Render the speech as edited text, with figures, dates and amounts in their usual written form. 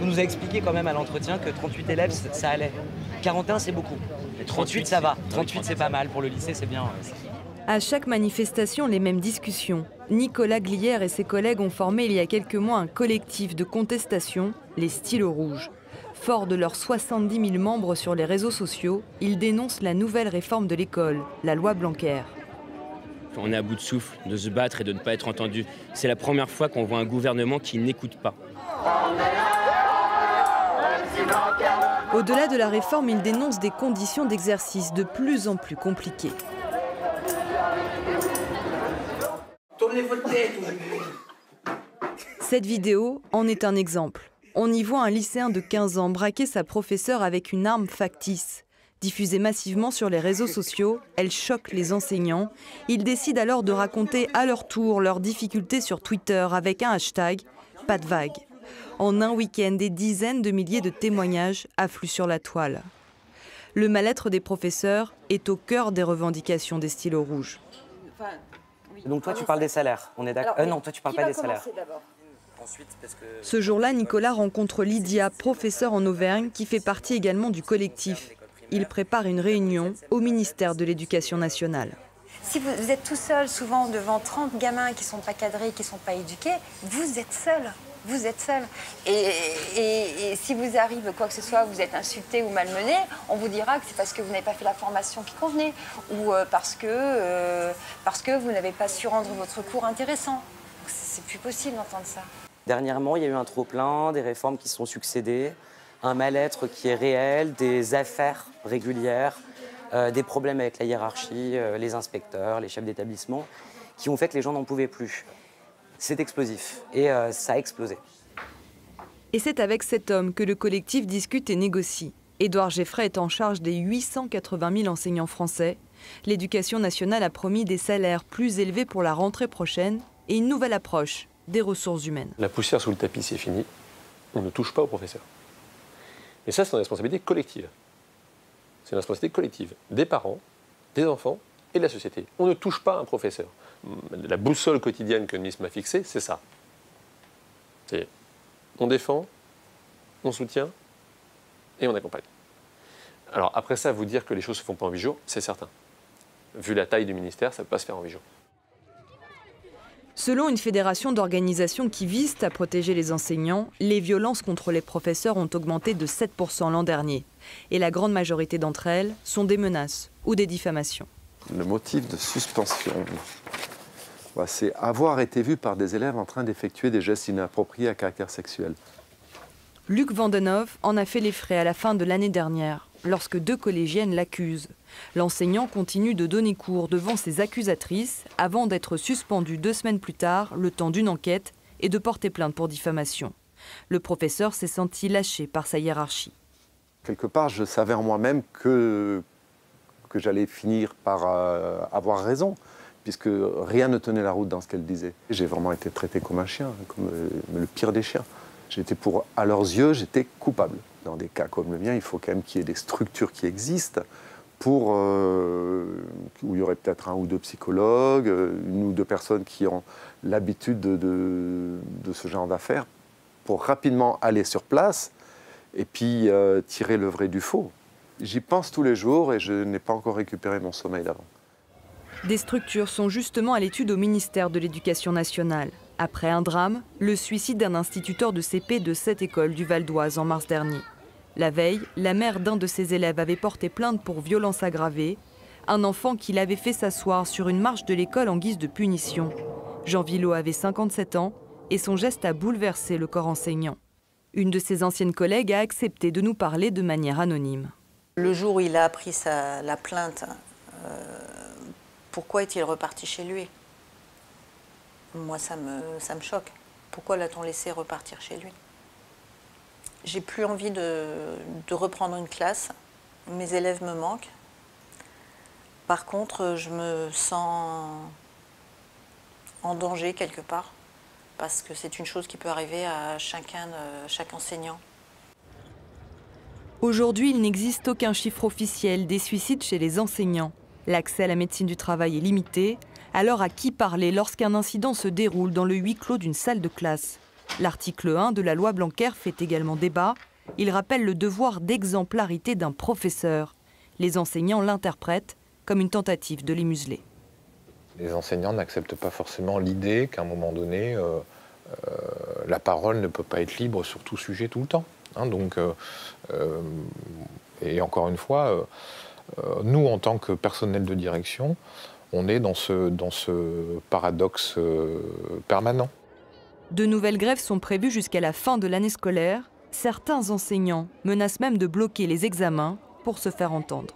nous a expliqué quand même à l'entretien que 38 élèves, ça allait. 41, c'est beaucoup. Mais 38, ça va. 38, c'est pas mal. Pour le lycée, c'est bien. À chaque manifestation, les mêmes discussions. Nicolas Glière et ses collègues ont formé il y a quelques mois un collectif de contestation, les Stylos Rouges. Forts de leurs 70 000 membres sur les réseaux sociaux, ils dénoncent la nouvelle réforme de l'école, la loi Blanquer. On est à bout de souffle de se battre et de ne pas être entendu. C'est la première fois qu'on voit un gouvernement qui n'écoute pas. Au-delà de la réforme, ils dénoncent des conditions d'exercice de plus en plus compliquées. Tournez votre tête aujourd'hui. Cette vidéo en est un exemple. On y voit un lycéen de 15 ans braquer sa professeure avec une arme factice. Diffusée massivement sur les réseaux sociaux, elle choque les enseignants. Ils décident alors de raconter à leur tour leurs difficultés sur Twitter avec un hashtag « pas de vague ». En un week-end, des dizaines de milliers de témoignages affluent sur la toile. Le mal-être des professeurs est au cœur des revendications des Stylos Rouges. Donc toi, tu parles des salaires. On est d'accord. Non, toi, tu parles pas des salaires. Ce jour-là, Nicolas rencontre Lydia, professeure en Auvergne, qui fait partie également du collectif. Il prépare une réunion au ministère de l'Éducation nationale. Si vous êtes tout seul, souvent devant 30 gamins qui ne sont pas cadrés, qui ne sont pas éduqués, vous êtes seul. Vous êtes seul. Et si vous arrive quoi que ce soit, vous êtes insulté ou malmené, on vous dira que c'est parce que vous n'avez pas fait la formation qui convenait ou parce que vous n'avez pas su rendre votre cours intéressant. C'est plus possible d'entendre ça. Dernièrement, il y a eu un trop-plein, des réformes qui se sont succédées, un mal-être qui est réel, des affaires régulières, des problèmes avec la hiérarchie, les inspecteurs, les chefs d'établissement, qui ont fait que les gens n'en pouvaient plus. C'est explosif et ça a explosé. Et c'est avec cet homme que le collectif discute et négocie. Édouard Geffray est en charge des 880 000 enseignants français. L'Éducation nationale a promis des salaires plus élevés pour la rentrée prochaine et une nouvelle approche des ressources humaines. La poussière sous le tapis, c'est fini. On ne touche pas aux professeurs. Et ça, c'est une responsabilité collective. C'est une responsabilité collective des parents, des enfants et de la société. On ne touche pas un professeur. La boussole quotidienne que le ministre m'a fixée, c'est ça. C'est on défend, on soutient et on accompagne. Alors après ça, vous dire que les choses ne se font pas en 8 jours, c'est certain. Vu la taille du ministère, ça ne peut pas se faire en 8 jours. Selon une fédération d'organisations qui visent à protéger les enseignants, les violences contre les professeurs ont augmenté de 7% l'an dernier. Et la grande majorité d'entre elles sont des menaces ou des diffamations. Le motif de suspension, c'est avoir été vu par des élèves en train d'effectuer des gestes inappropriés à caractère sexuel. Luc Vandenhoff en a fait les frais à la fin de l'année dernière, lorsque 2 collégiennes l'accusent. L'enseignant continue de donner cours devant ses accusatrices avant d'être suspendu 2 semaines plus tard, le temps d'une enquête, et de porter plainte pour diffamation. Le professeur s'est senti lâché par sa hiérarchie. Quelque part, je savais en moi-même que j'allais finir par avoir raison, puisque rien ne tenait la route dans ce qu'elle disait. J'ai vraiment été traité comme un chien, comme le pire des chiens. À leurs yeux, j'étais coupable. Dans des cas comme le mien, il faut quand même qu'il y ait des structures qui existent où il y aurait peut-être 1 ou 2 psychologues, 1 ou 2 personnes qui ont l'habitude de ce genre d'affaires, pour rapidement aller sur place et puis tirer le vrai du faux. J'y pense tous les jours et je n'ai pas encore récupéré mon sommeil d'avant. Des structures sont justement à l'étude au ministère de l'Éducation nationale. Après un drame, le suicide d'un instituteur de CP de cette école du Val d'Oise en mars dernier. La veille, la mère d'un de ses élèves avait porté plainte pour violence aggravée, un enfant qui l'avait fait s'asseoir sur une marche de l'école en guise de punition. Jean Villot avait 57 ans et son geste a bouleversé le corps enseignant. Une de ses anciennes collègues a accepté de nous parler de manière anonyme. Le jour où il a appris la plainte, pourquoi est-il reparti chez lui? Moi, ça me choque. Pourquoi l'a-t-on laissé repartir chez lui? J'ai plus envie de reprendre une classe. Mes élèves me manquent. Par contre, je me sens en danger quelque part, parce que c'est une chose qui peut arriver à chaque enseignant. Aujourd'hui, il n'existe aucun chiffre officiel des suicides chez les enseignants. L'accès à la médecine du travail est limité. Alors à qui parler lorsqu'un incident se déroule dans le huis clos d'une salle de classe? L'article 1 de la loi Blanquer fait également débat. Il rappelle le devoir d'exemplarité d'un professeur. Les enseignants l'interprètent comme une tentative de les museler. Les enseignants n'acceptent pas forcément l'idée qu'à un moment donné, la parole ne peut pas être libre sur tout sujet tout le temps. Et encore une fois, nous, en tant que personnel de direction, on est dans ce paradoxe permanent. De nouvelles grèves sont prévues jusqu'à la fin de l'année scolaire. Certains enseignants menacent même de bloquer les examens pour se faire entendre.